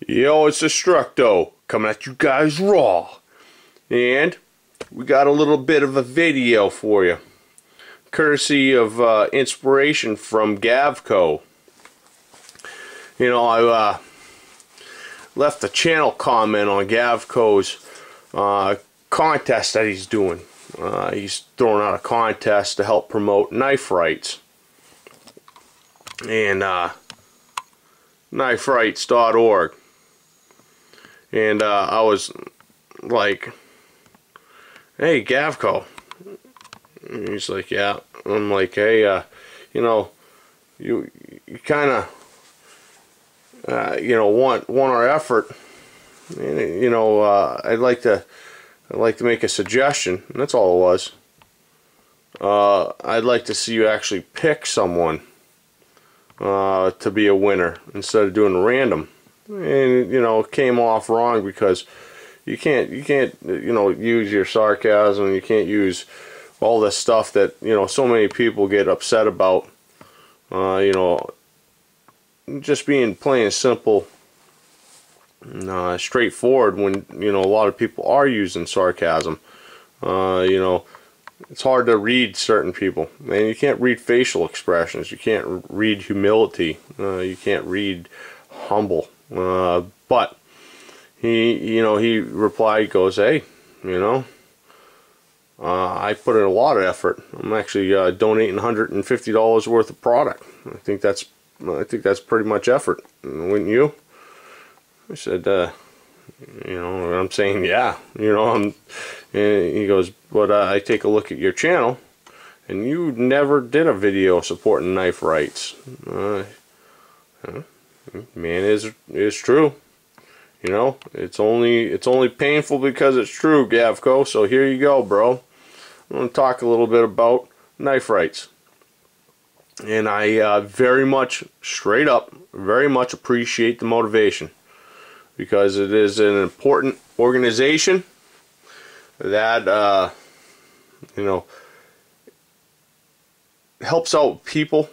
Yo, it's Destructo coming at you guys raw, and we got a little bit of a video for you, courtesy of inspiration from Gavkoo. You know, I left a channel comment on Gavkoo's contest that he's doing. He's throwing out a contest to help promote knife rights, and kniferights.org. And I was like, "Hey, Gavkoo." And he's like, "Yeah." I'm like, "Hey, you know, you kind of, want our effort. And, I'd like to make a suggestion." And that's all it was. I'd like to see you actually pick someone to be a winner instead of doing random. And it came off wrong because you can't use your sarcasm. You can't use all this stuff that so many people get upset about. Just being plain and simple, straightforward. When a lot of people are using sarcasm, it's hard to read certain people, and you can't read facial expressions. You can't read humility. You can't read humble. But he replied, goes, "Hey, I put in a lot of effort. I'm actually donating $150 worth of product. I think that's pretty much effort, wouldn't you?" I said, I'm saying, yeah, and he goes, "But I take a look at your channel, and you never did a video supporting knife rights." Man, is true. It's only painful because it's true, Gavkoo. So here you go, bro. I'm going to talk a little bit about knife rights. And I very much, straight up, very much appreciate the motivation, because it is an important organization that helps out people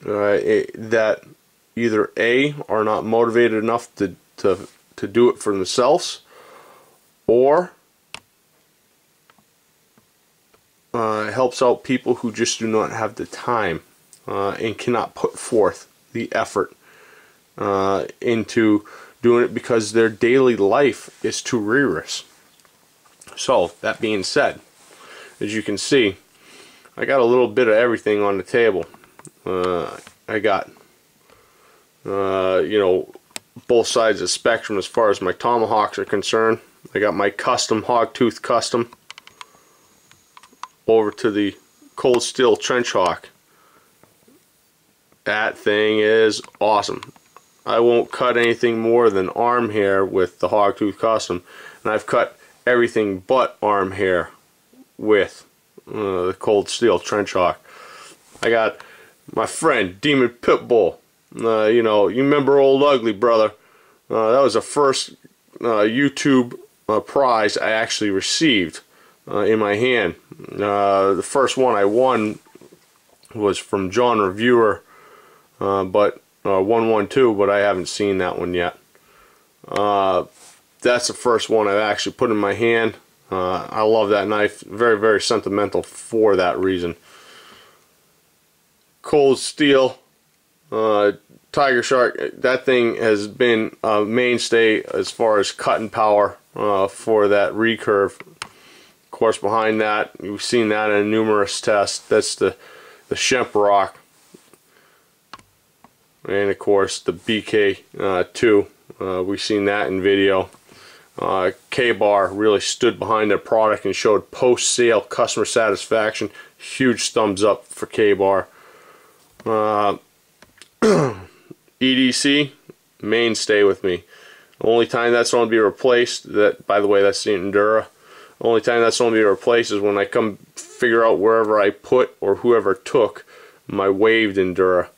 that either A, are not motivated enough to do it for themselves, or helps out people who just do not have the time and cannot put forth the effort into doing it because their daily life is too rigorous. So, that being said, as you can see, I got a little bit of everything on the table. I got both sides of the spectrum as far as my tomahawks are concerned. I got my custom Hogtooth Custom over to the cold steel trench hawk. That thing is awesome. I won't cut anything more than arm hair with the Hogtooth Custom, and I've cut everything but arm hair with the cold steel trench hawk. I got my friend Demon Pitbull. You remember Old Ugly, brother. That was the first YouTube prize I actually received in my hand. The first one I won was from John Reviewer, but 112, but I haven't seen that one yet. That's the first one I've actually put in my hand. I love that knife. Very, very sentimental for that reason. Cold steel. Tiger Shark, that thing has been a mainstay as far as cutting power for that recurve. Of course, behind that, you've seen that in numerous tests. That's the Shemp-Rock, and of course the BK2. We've seen that in video. K-Bar really stood behind their product and showed post-sale customer satisfaction. Huge thumbs up for K-Bar. EDC, mainstay with me. The only time that's going to be replaced, by the way, that's the Endura. The only time that's going to be replaced is when I come figure out wherever I put or whoever took my waved Endura.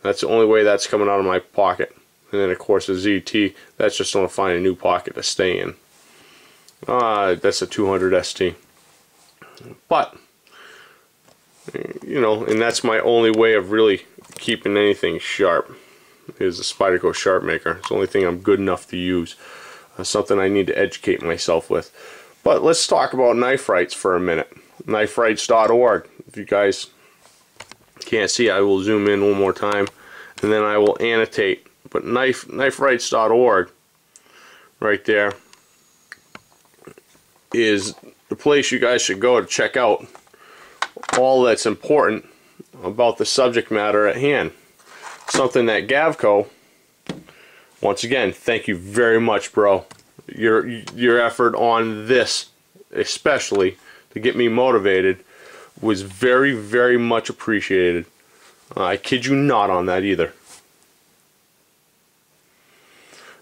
That's the only way that's coming out of my pocket. And then of course the ZT, that's just going to find a new pocket to stay in. That's a 200 ST. But, and that's my only way of really keeping anything sharp. is a Spyderco Sharp Maker. It's the only thing I'm good enough to use. Something I need to educate myself with. But let's talk about knife rights for a minute. Kniferights.org. If you guys can't see, I will zoom in one more time, and then I will annotate. But kniferights.org, right there, is the place you guys should go to check out all that's important about the subject matter at hand. Something that Gavkoo, once again, thank you very much, bro. Your effort on this, especially to get me motivated, was very, very much appreciated. I kid you not on that either.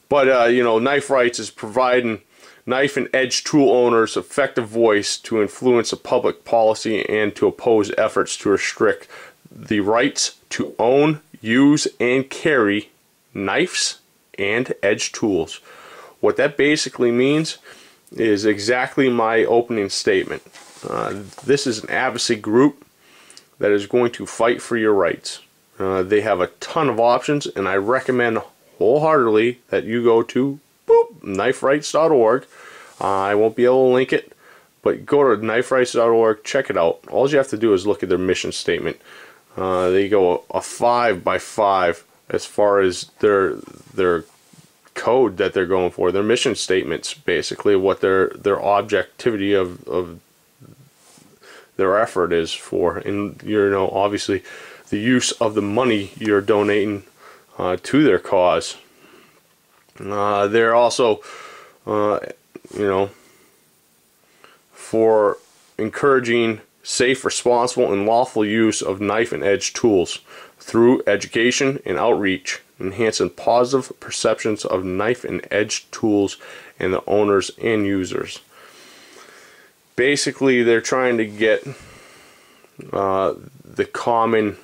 But you know, Knife Rights is providing knife and edge tool owners effective voice to influence a public policy and to oppose efforts to restrict the rights to own, use, and carry knives and edge tools. What that basically means is exactly my opening statement. This is an advocacy group that is going to fight for your rights. They have a ton of options, and I recommend wholeheartedly that you go to kniferights.org. I won't be able to link it, but go to kniferights.org, check it out. All you have to do is look at their mission statement. They go a 5 by 5 as far as their code that they're going for. Their mission statements, basically, what their objectivity of their effort is for, and you know, obviously the use of the money you're donating to their cause. They're also you know, for encouraging safe, responsible, and lawful use of knife and edge tools through education and outreach, enhancing positive perceptions of knife and edge tools and the owners and users. Basically, they're trying to get the common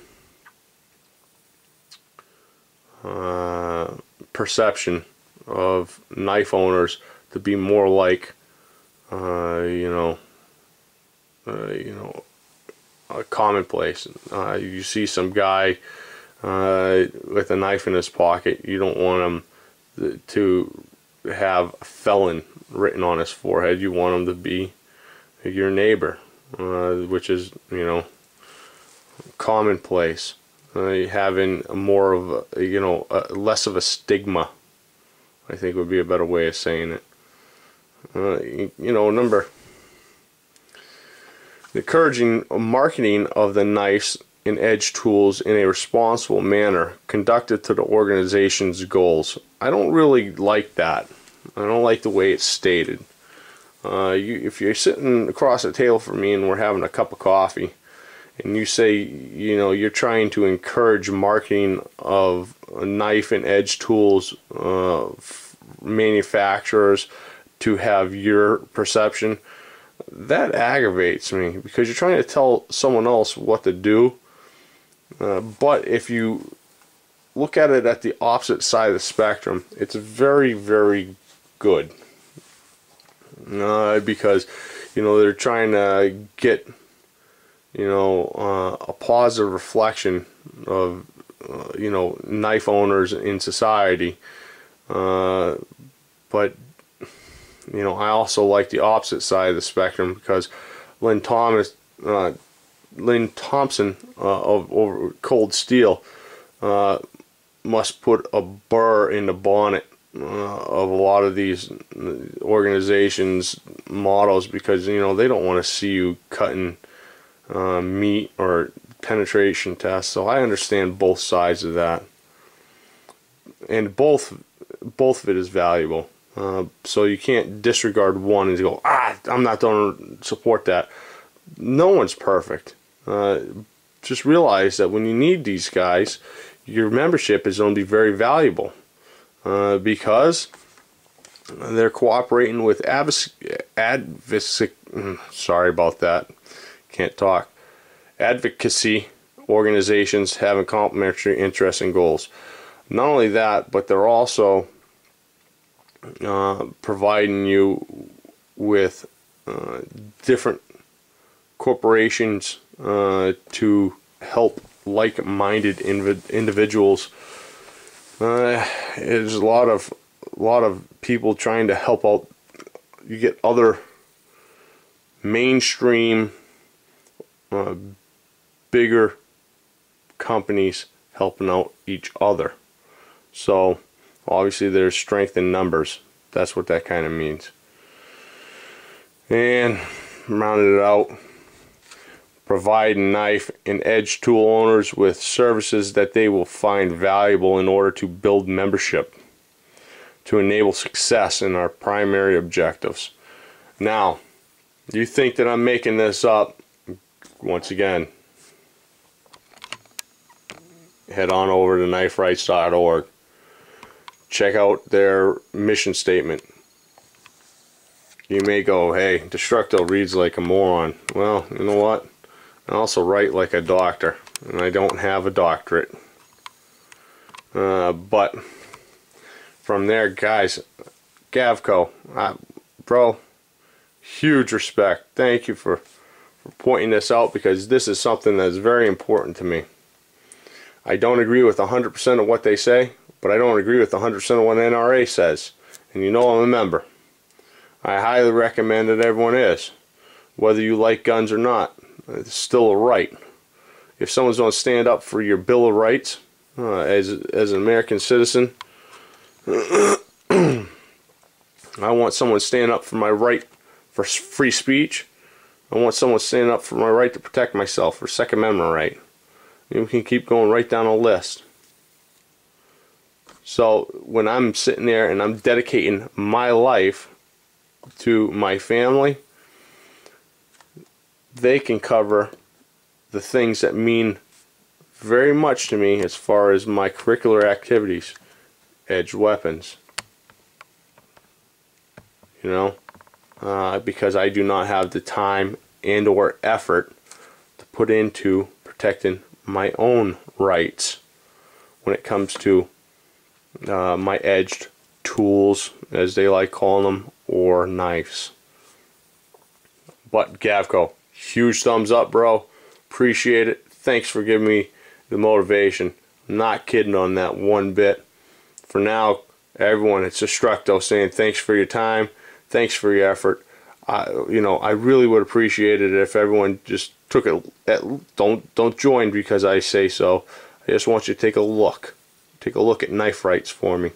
perception of knife owners to be more like you know, a commonplace. You see some guy with a knife in his pocket, you don't want him to have felon written on his forehead. You want him to be your neighbor, which is, you know, commonplace. Having more of a, you know, less of a stigma, I think would be a better way of saying it. You know, encouraging marketing of the knives and edge tools in a responsible manner conducted to the organization's goals. I don't really like that. I don't like the way it's stated. If you're sitting across the table from me and we're having a cup of coffee, and you say, you know, you're trying to encourage marketing of knife and edge tools, manufacturers to have your perception, that aggravates me, because you're trying to tell someone else what to do. But if you look at it at the opposite side of the spectrum, it's very, very good. Because, you know, they're trying to get, you know, a positive reflection of, you know, knife owners in society. But, you know, I also like the opposite side of the spectrum, because Lynn Thompson over Cold Steel must put a burr in the bonnet of a lot of these organizations' mottos, because, you know, they don't want to see you cutting meat or penetration tests. So I understand both sides of that, and both of it is valuable. So you can't disregard one and go, I'm not going to support that. No one's perfect. Just realize that when you need these guys, your membership is going to be very valuable, because they're cooperating with advocacy organizations having complementary interests and goals. Not only that, but they're also providing you with different corporations to help like-minded individuals There's a lot of people trying to help out. You get other mainstream, bigger companies helping out each other. So obviously there's strength in numbers. That's what that kind of means. And rounded it out, provide knife and edge tool owners with services that they will find valuable in order to build membership to enable success in our primary objectives. Now, you think that I'm making this up? Once again, head on over to kniferights.org. Check out their mission statement. You may go, hey, Destructo reads like a moron. Well, you know what? I also write like a doctor, and I don't have a doctorate. But from there, guys, Gavkoo, bro, huge respect. Thank you for pointing this out, because this is something that's very important to me. I don't agree with 100% of what they say, but I don't agree with 100% of what NRA says. And you know I'm a member. I highly recommend that everyone is. Whether you like guns or not, it's still a right. If someone's going to stand up for your Bill of Rights as an American citizen, I want someone standing up for my right for free speech. I want someone standing up for my right to protect myself, for Second Amendment right. And we can keep going right down the list. So when I'm sitting there and I'm dedicating my life to my family, they can cover the things that mean very much to me as far as my curricular activities. Edged weapons, you know, because I do not have the time and or effort to put into protecting my own rights when it comes to my edged tools, as they like calling them, or knives. But Gavkoo, huge thumbs up, bro. Appreciate it. Thanks for giving me the motivation. I'm not kidding on that one bit. For now, everyone, it's Destructo saying thanks for your time, thanks for your effort. You know, I really would appreciate it if everyone just took it. Don't join because I say so. I just want you to take a look. Take a look at Knife Rights for me.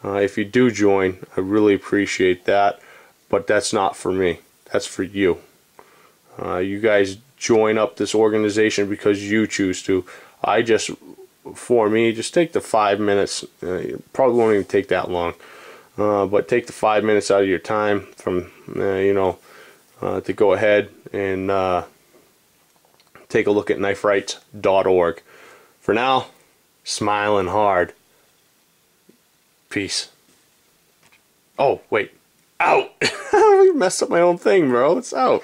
If you do join, I really appreciate that. But that's not for me. That's for you. You guys join up this organization because you choose to. For me, just take the 5 minutes. Probably won't even take that long. But take the 5 minutes out of your time from, to go ahead and take a look at kniferights.org. For now, smiling hard. Peace. Oh, wait. Out! I messed up my own thing, bro. It's out.